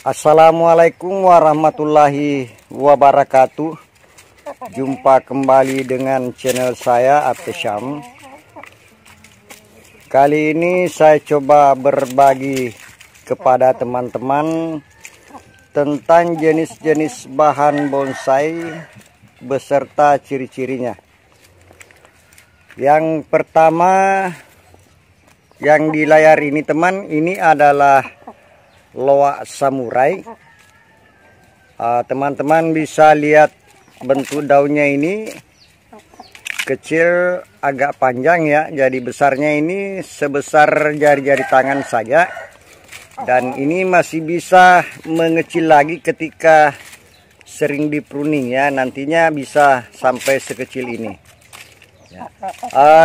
Assalamualaikum warahmatullahi wabarakatuh. Jumpa kembali dengan channel saya Apesham. Kali ini saya coba berbagi kepada teman-teman tentang jenis-jenis bahan bonsai beserta ciri-cirinya. Yang pertama yang di layar ini teman, ini adalah loak samurai. Teman-teman bisa lihat bentuk daunnya ini kecil, agak panjang ya. Jadi besarnya ini sebesar jari-jari tangan saja. Dan ini masih bisa mengecil lagi ketika sering di pruning ya. Nantinya bisa sampai sekecil ini.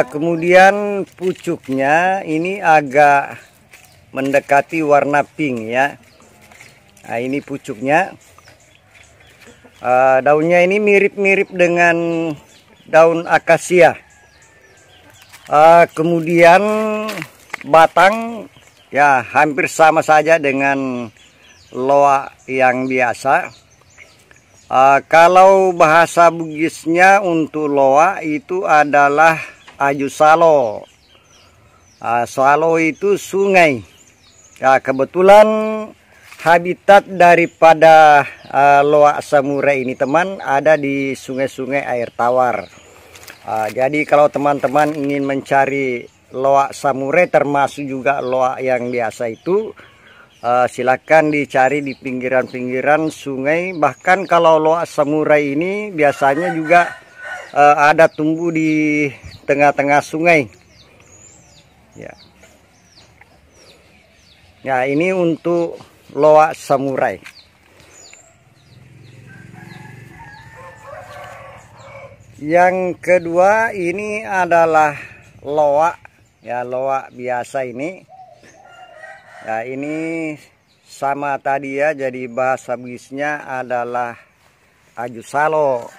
Kemudian pucuknya ini agak mendekati warna pink ya. Nah, ini pucuknya. Daunnya ini mirip-mirip dengan daun akasia. Kemudian batang ya hampir sama saja dengan loak yang biasa. Kalau bahasa Bugisnya untuk loak itu adalah ajusalo. Salo itu sungai. Ya, kebetulan habitat daripada loak samurai ini teman ada di sungai-sungai air tawar. Jadi kalau teman-teman ingin mencari loak samurai termasuk juga loak yang biasa itu, silakan dicari di pinggiran-pinggiran sungai. Bahkan kalau loak samurai ini biasanya juga ada tumbuh di tengah-tengah sungai. Ya, ini untuk loak samurai. Yang kedua ini adalah loak ya, loak biasa ini. Ya, ini sama tadi ya, jadi bahasa Bugisnya adalah ajusalo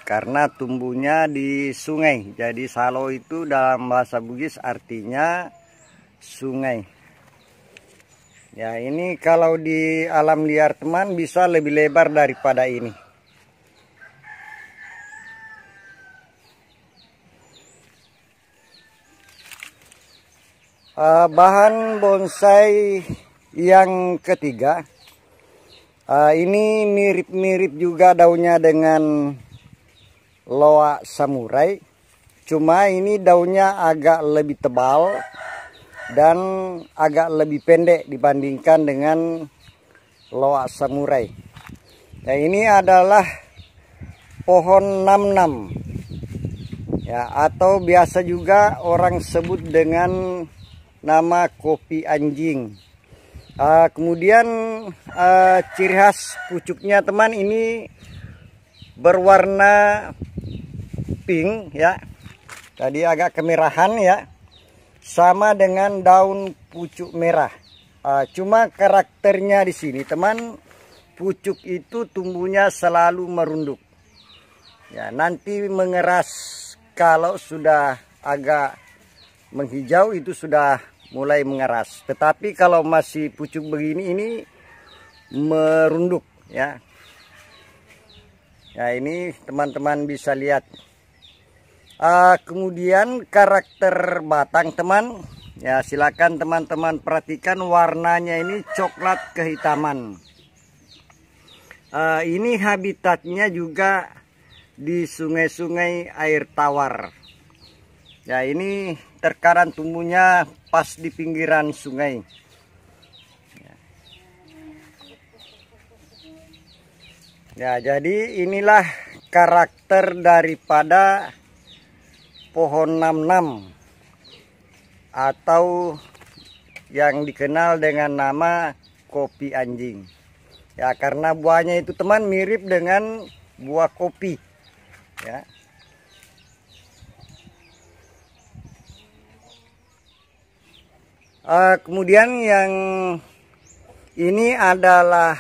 karena tumbuhnya di sungai. Jadi salo itu dalam bahasa Bugis artinya sungai. Ya, ini kalau di alam liar teman bisa lebih lebar daripada ini. Bahan bonsai yang ketiga, ini mirip-mirip juga daunnya dengan loak samurai. Cuma ini daunnya agak lebih tebal dan agak lebih pendek dibandingkan dengan loak samurai. Nah, ini adalah pohon namnam ya, atau biasa juga orang sebut dengan nama kopi anjing. Kemudian ciri khas pucuknya teman ini berwarna pink ya. Tadi agak kemerahan ya. Sama dengan daun pucuk merah. Cuma karakternya di sini teman, pucuk itu tumbuhnya selalu merunduk. Ya, nanti mengeras kalau sudah agak menghijau itu sudah mulai mengeras. Tetapi kalau masih pucuk begini ini merunduk ya. Ya, ini teman-teman bisa lihat. Kemudian karakter batang teman ya, silakan teman-teman perhatikan warnanya ini coklat kehitaman. Ini habitatnya juga di sungai-sungai air tawar ya. Ini terkadang tumbuhnya pas di pinggiran sungai ya. Jadi inilah karakter daripada pohon namnam atau yang dikenal dengan nama kopi anjing ya, karena buahnya itu teman mirip dengan buah kopi ya. Kemudian yang ini adalah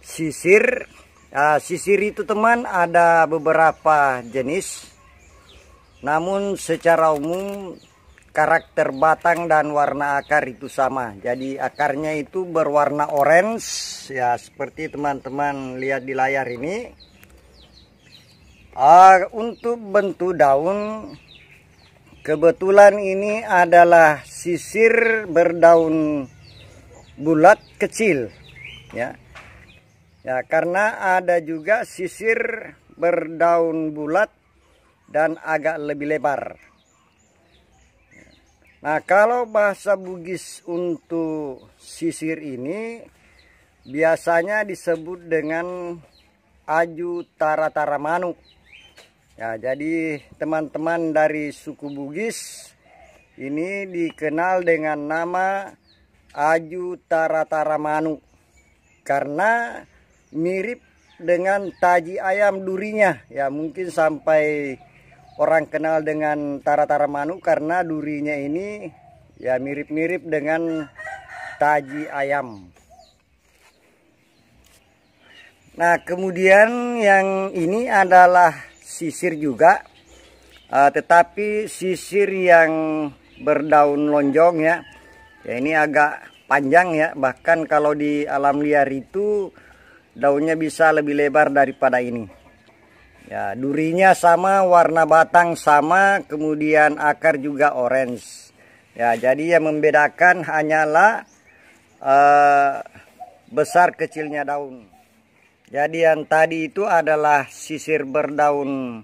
sisir. Sisir itu teman ada beberapa jenis. Namun secara umum karakter batang dan warna akar itu sama. Jadi akarnya itu berwarna orange ya, seperti teman-teman lihat di layar ini. Untuk bentuk daun, kebetulan ini adalah sisir berdaun bulat kecil ya. Ya, karena ada juga sisir berdaun bulat dan agak lebih lebar. Nah, kalau bahasa Bugis untuk sisir ini biasanya disebut dengan aju tara-tara manuk. Ya, jadi teman-teman dari suku Bugis ini dikenal dengan nama aju tara-tara manuk karena mirip dengan taji ayam durinya. Ya, mungkin sampai orang kenal dengan tara-tara manuk karena durinya ini ya mirip-mirip dengan taji ayam. Nah, kemudian yang ini adalah sisir juga, tetapi sisir yang berdaun lonjong ya. Ya, ini agak panjang ya, bahkan kalau di alam liar itu daunnya bisa lebih lebar daripada ini. Ya, durinya sama, warna batang sama, kemudian akar juga orange. Ya, jadi yang membedakan hanyalah besar kecilnya daun. Jadi yang tadi itu adalah sisir berdaun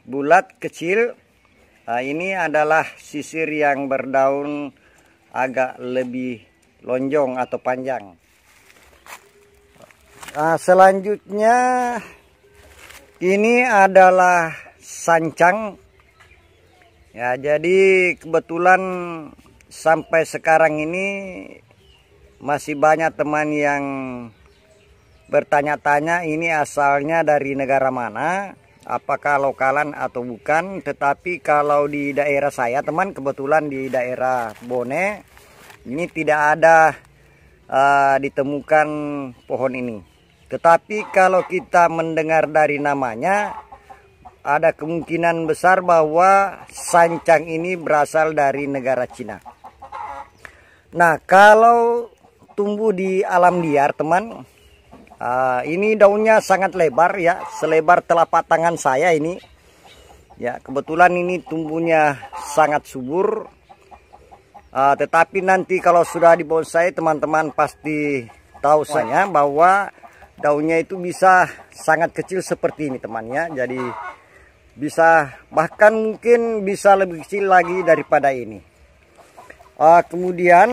bulat kecil. Nah, ini adalah sisir yang berdaun agak lebih lonjong atau panjang. Nah, selanjutnya ini adalah sancang. Ya, jadi kebetulan sampai sekarang ini masih banyak teman yang bertanya-tanya ini asalnya dari negara mana, apakah lokalan atau bukan. Tetapi kalau di daerah saya teman, kebetulan di daerah Bone, ini tidak ada ditemukan pohon ini. Tetapi kalau kita mendengar dari namanya, ada kemungkinan besar bahwa sancang ini berasal dari negara Cina. Nah, kalau tumbuh di alam liar teman, ini daunnya sangat lebar ya, selebar telapak tangan saya ini. Ya, kebetulan ini tumbuhnya sangat subur. Tetapi nanti kalau sudah dibonsai teman-teman pasti tahu saya bahwa daunnya itu bisa sangat kecil seperti ini teman ya. Jadi bisa bahkan mungkin bisa lebih kecil lagi daripada ini. Kemudian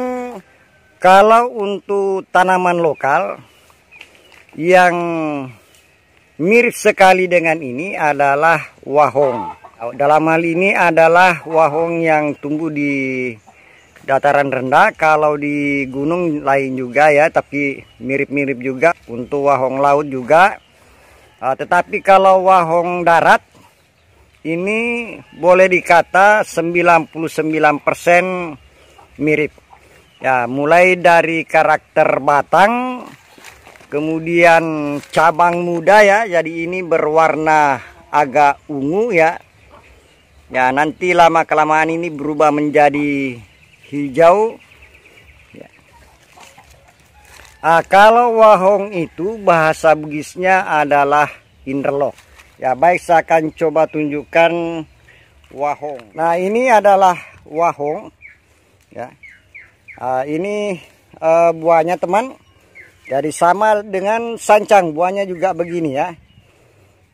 kalau untuk tanaman lokal yang mirip sekali dengan ini adalah wahong. Dalam hal ini adalah wahong yang tumbuh di dataran rendah. Kalau di gunung lain juga ya, tapi mirip-mirip juga. Untuk wahong laut juga. Tetapi kalau wahong darat ini boleh dikata 99% mirip. Ya, mulai dari karakter batang, kemudian cabang muda ya. Jadi ini berwarna agak ungu ya. Ya, nanti lama-kelamaan ini berubah menjadi hijau ya. Kalau wahong itu bahasa Bugisnya adalah inderloh ya. Baik, saya akan coba tunjukkan wahong. Nah, ini adalah wahong ya. Ini buahnya teman. Jadi sama dengan sancang, buahnya juga begini ya.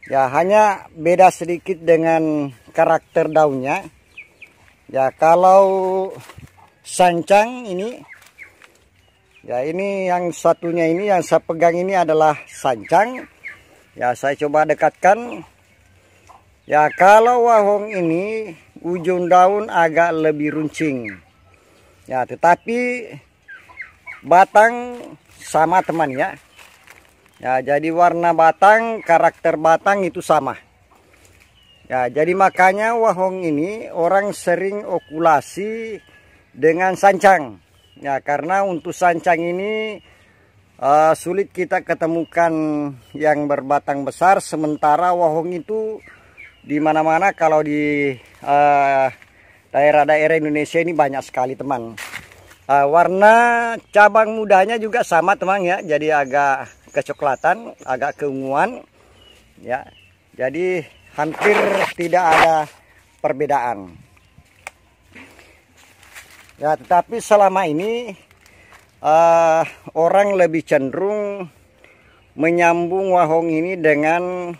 Ya, hanya beda sedikit dengan karakter daunnya. Ya, kalau sancang ini, ya ini yang satunya ini yang saya pegang ini adalah sancang. Ya, saya coba dekatkan. Ya, kalau wahong ini ujung daun agak lebih runcing. Ya, tetapi batang sama teman ya. Ya, jadi warna batang, karakter batang itu sama. Ya, jadi makanya wahong ini orang sering okulasi dengan sancang. Ya, karena untuk sancang ini sulit kita ketemukan yang berbatang besar, sementara wahong itu di mana-mana kalau di daerah-daerah Indonesia ini banyak sekali teman. Warna cabang mudanya juga sama teman ya, jadi agak kecoklatan, agak keunguan ya. Jadi hampir tidak ada perbedaan. Ya, tetapi selama ini orang lebih cenderung menyambung wahong ini dengan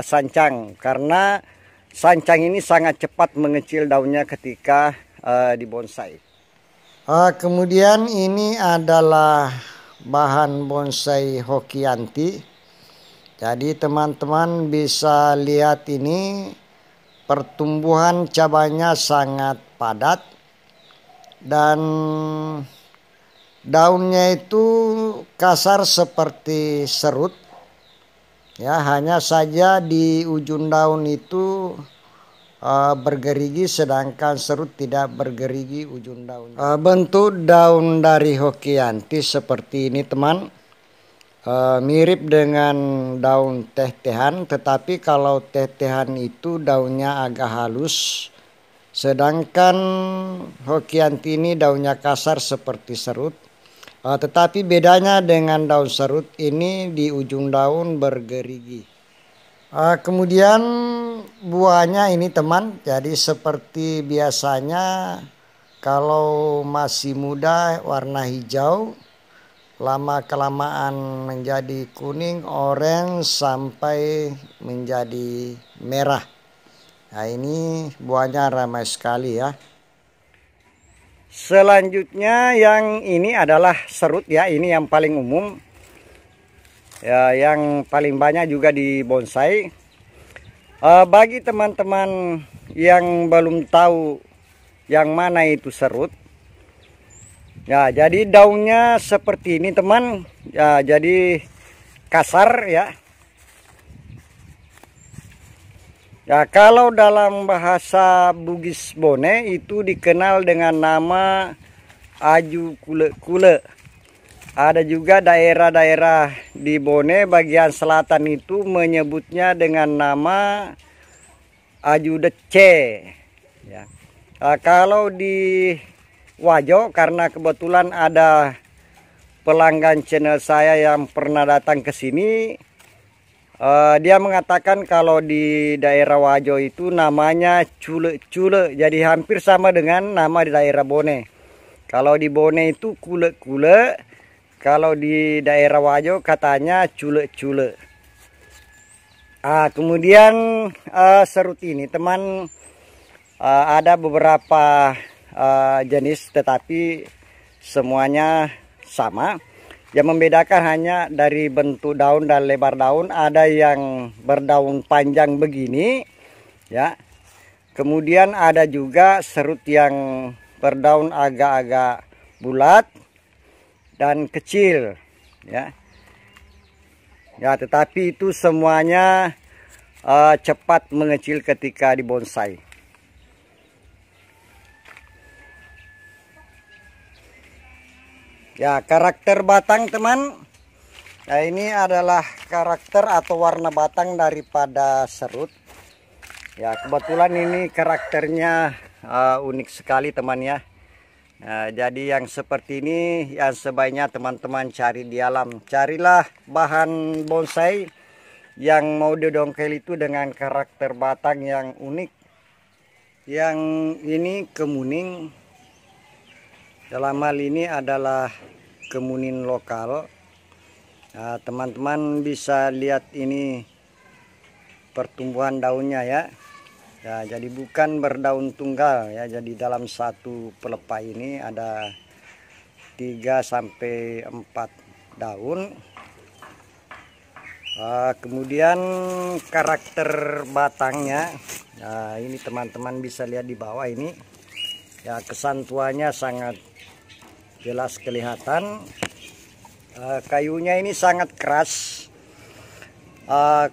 sancang, karena sancang ini sangat cepat mengecil daunnya ketika dibonsai. Kemudian ini adalah bahan bonsai Hokianti. Jadi teman-teman bisa lihat ini pertumbuhan cabangnya sangat padat dan daunnya itu kasar seperti serut. Ya, hanya saja di ujung daun itu bergerigi, sedangkan serut tidak bergerigi ujung daun. Bentuk daun dari Hokianti seperti ini teman, mirip dengan daun teh-tehan, tetapi kalau teh-tehan itu daunnya agak halus, sedangkan Hokianti ini daunnya kasar seperti serut. Tetapi bedanya dengan daun serut ini di ujung daun bergerigi. Kemudian buahnya ini teman, jadi seperti biasanya kalau masih muda warna hijau, lama kelamaan menjadi kuning, orange sampai menjadi merah. Nah, ini buahnya ramai sekali ya. Selanjutnya yang ini adalah serut ya, ini yang paling umum. Ya, yang paling banyak juga di bonsai. Bagi teman-teman yang belum tahu yang mana itu serut, ya jadi daunnya seperti ini teman, ya jadi kasar ya. Ya, kalau dalam bahasa Bugis Bone itu dikenal dengan nama aju kule-kule. Ada juga daerah-daerah di Bone bagian selatan itu menyebutnya dengan nama aju dece. Ya. Kalau di Wajo, karena kebetulan ada pelanggan channel saya yang pernah datang ke sini, dia mengatakan kalau di daerah Wajo itu namanya cule-cule, jadi hampir sama dengan nama di daerah Bone. Kalau di Bone itu kule-kule. Kalau di daerah Wajo katanya cule-cule. Kemudian serut ini teman, ada beberapa jenis, tetapi semuanya sama. Yang membedakan hanya dari bentuk daun dan lebar daun. Ada yang berdaun panjang begini ya. Kemudian ada juga serut yang berdaun agak-agak bulat dan kecil ya. Ya, tetapi itu semuanya cepat mengecil ketika dibonsai. Ya, karakter batang teman. Nah, ini adalah karakter atau warna batang daripada serut. Ya, kebetulan ini karakternya unik sekali teman ya. Nah, jadi yang seperti ini yang sebaiknya teman-teman cari di alam. Carilah bahan bonsai yang mau didongkel itu dengan karakter batang yang unik. Yang ini kemuning, dalam hal ini adalah kemuning lokal. Nah, teman-teman bisa lihat ini pertumbuhan daunnya ya. Ya, jadi bukan berdaun tunggal ya. Jadi dalam satu pelepah ini ada 3 sampai 4 daun. Kemudian karakter batangnya. Nah, ini teman-teman bisa lihat di bawah ini. Ya, kesan tuanya sangat jelas kelihatan. Kayunya ini sangat keras.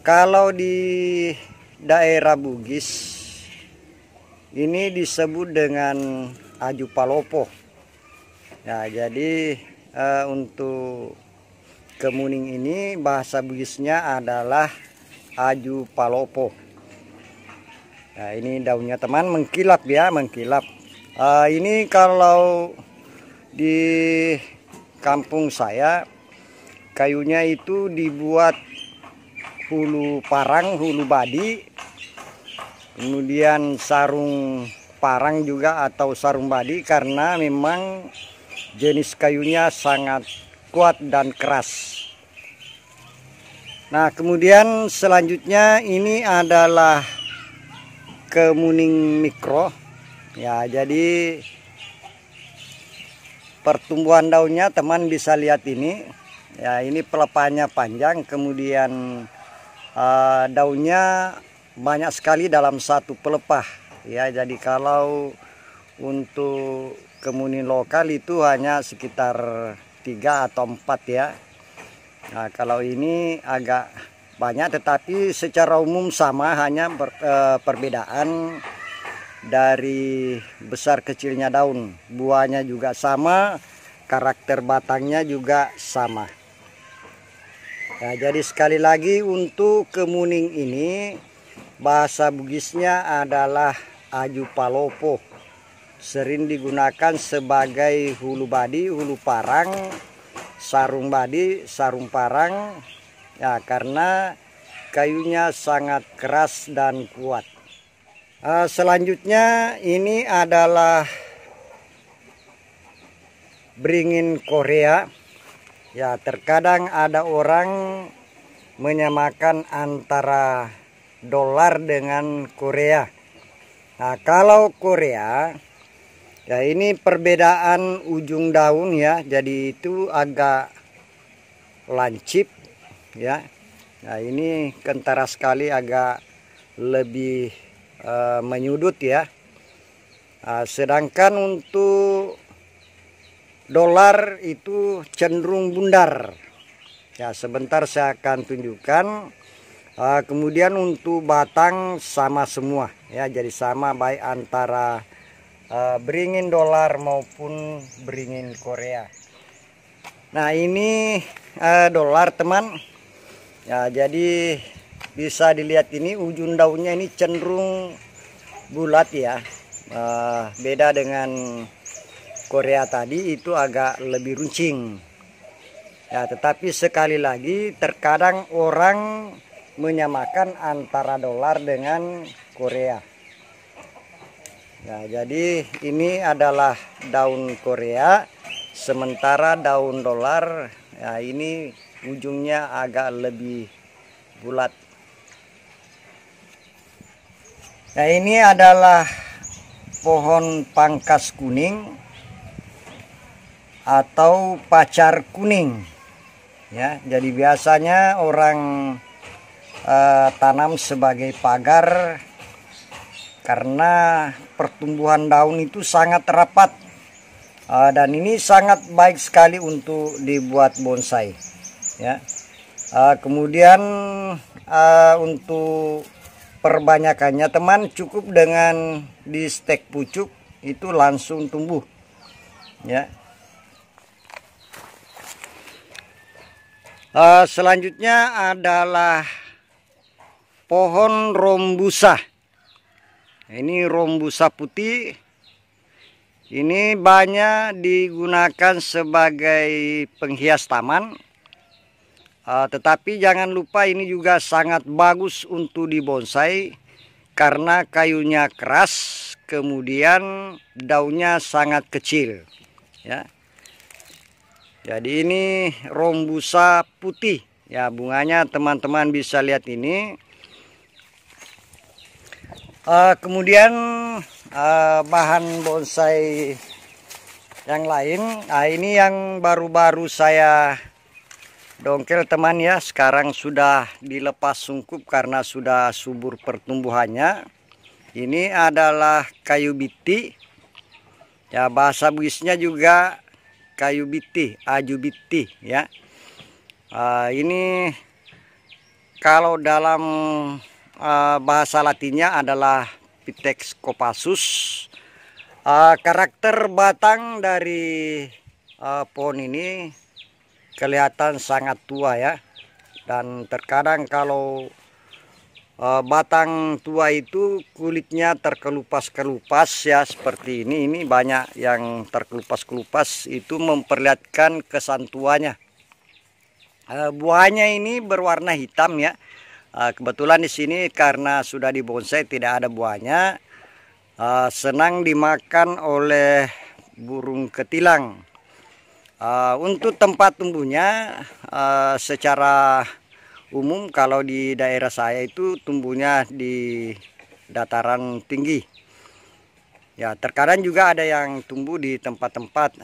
Kalau di daerah Bugis ini disebut dengan aju palopo. Ya, jadi untuk kemuning ini, bahasa Bugisnya adalah aju palopo. Nah, ini daunnya teman mengkilap ya, mengkilap. Ini kalau di kampung saya kayunya itu dibuat hulu parang, hulu badi, kemudian sarung parang juga atau sarung badi, karena memang jenis kayunya sangat kuat dan keras. Nah, kemudian selanjutnya ini adalah kemuning mikro ya. Jadi pertumbuhan daunnya teman bisa lihat ini ya, ini pelepahnya panjang, kemudian daunnya banyak sekali dalam satu pelepah ya. Jadi kalau untuk kemuning lokal itu hanya sekitar 3 atau 4 ya. Nah, kalau ini agak banyak, tetapi secara umum sama, hanya perbedaan dari besar kecilnya daun. Buahnya juga sama, karakter batangnya juga sama. Nah, jadi sekali lagi untuk kemuning ini bahasa Bugisnya adalah aju palopo. Sering digunakan sebagai hulu badi, hulu parang, sarung badi, sarung parang ya, karena kayunya sangat keras dan kuat. Selanjutnya ini adalah beringin Korea ya. Terkadang ada orang menyamakan antara dolar dengan Korea. Nah, kalau Korea ya, ini perbedaan ujung daun ya, jadi itu agak lancip ya. Nah, ini kentara sekali, agak lebih menyudut ya. Sedangkan untuk dolar itu cenderung bundar ya. Sebentar saya akan tunjukkan. Kemudian untuk batang sama semua ya, jadi sama baik antara beringin dolar maupun beringin Korea. Nah, ini dolar teman ya. Jadi bisa dilihat ini ujung daunnya ini cenderung bulat ya. Beda dengan Korea tadi, itu agak lebih runcing ya. Tetapi sekali lagi terkadang orang menyamakan antara dolar dengan Korea. Nah, jadi ini adalah daun Korea, sementara daun dolar ya, ini ujungnya agak lebih bulat. Nah, ini adalah pohon pangkas kuning atau pacar kuning ya. Jadi biasanya orang tanam sebagai pagar karena pertumbuhan daun itu sangat rapat, dan ini sangat baik sekali untuk dibuat bonsai ya. Kemudian untuk perbanyakannya teman, cukup dengan di stek pucuk itu langsung tumbuh ya. Selanjutnya adalah pohon rombusa. Ini rombusa putih. Ini banyak digunakan sebagai penghias taman. Tetapi jangan lupa ini juga sangat bagus untuk dibonsai karena kayunya keras, kemudian daunnya sangat kecil ya. Jadi ini rombusa putih ya, bunganya teman-teman bisa lihat ini. Kemudian bahan bonsai yang lain, ini yang baru-baru saya dongkel teman ya. Sekarang sudah dilepas sungkup karena sudah subur pertumbuhannya. Ini adalah kayu biti ya, bahasa Bugisnya juga kayu biti, aju biti ya. Ini kalau dalam bahasa Latinnya adalah Vitex coppasus. Karakter batang dari pohon ini kelihatan sangat tua ya, dan terkadang kalau batang tua itu kulitnya terkelupas-kelupas ya, seperti ini. Ini banyak yang terkelupas-kelupas, itu memperlihatkan kesan tuanya. Buahnya ini berwarna hitam ya. Kebetulan di sini karena sudah dibonsai tidak ada buahnya. Senang dimakan oleh burung ketilang. Untuk tempat tumbuhnya secara umum kalau di daerah saya itu tumbuhnya di dataran tinggi. Ya, terkadang juga ada yang tumbuh di tempat-tempat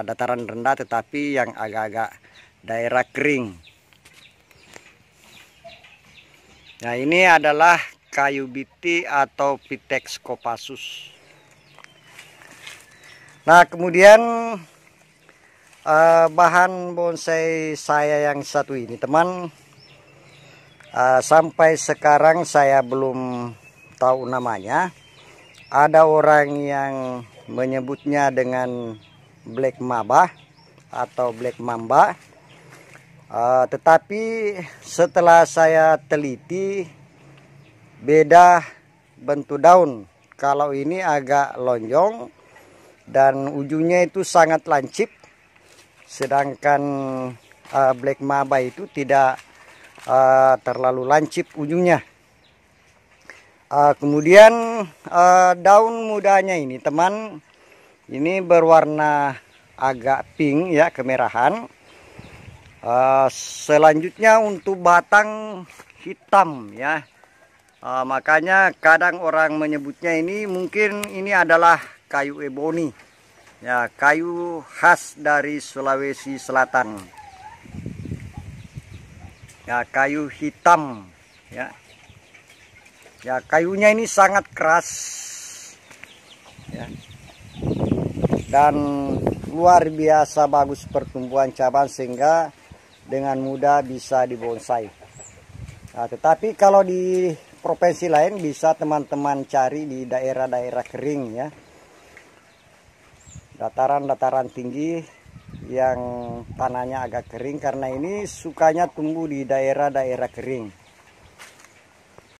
dataran rendah tetapi yang agak-agak daerah kering. Nah, ini adalah kayu biti atau Pitex kopassus. Nah, kemudian bahan bonsai saya yang satu ini teman, sampai sekarang saya belum tahu namanya. Ada orang yang menyebutnya dengan black mamba atau black mamba, tetapi setelah saya teliti beda bentuk daun. Kalau ini agak lonjong dan ujungnya itu sangat lancip, sedangkan black mamba itu tidak terlalu lancip ujungnya. Kemudian daun mudanya ini teman, ini berwarna agak pink ya, kemerahan. Selanjutnya untuk batang hitam ya. Makanya kadang orang menyebutnya ini mungkin ini adalah kayu eboni. Ya, kayu khas dari Sulawesi Selatan. Ya, kayu hitam ya. Ya, kayunya ini sangat keras ya. Dan luar biasa bagus pertumbuhan cabang sehingga dengan mudah bisa dibonsai. Nah, tetapi kalau di provinsi lain bisa teman-teman cari di daerah-daerah kering ya. Dataran-dataran tinggi yang tanahnya agak kering, karena ini sukanya tumbuh di daerah-daerah kering.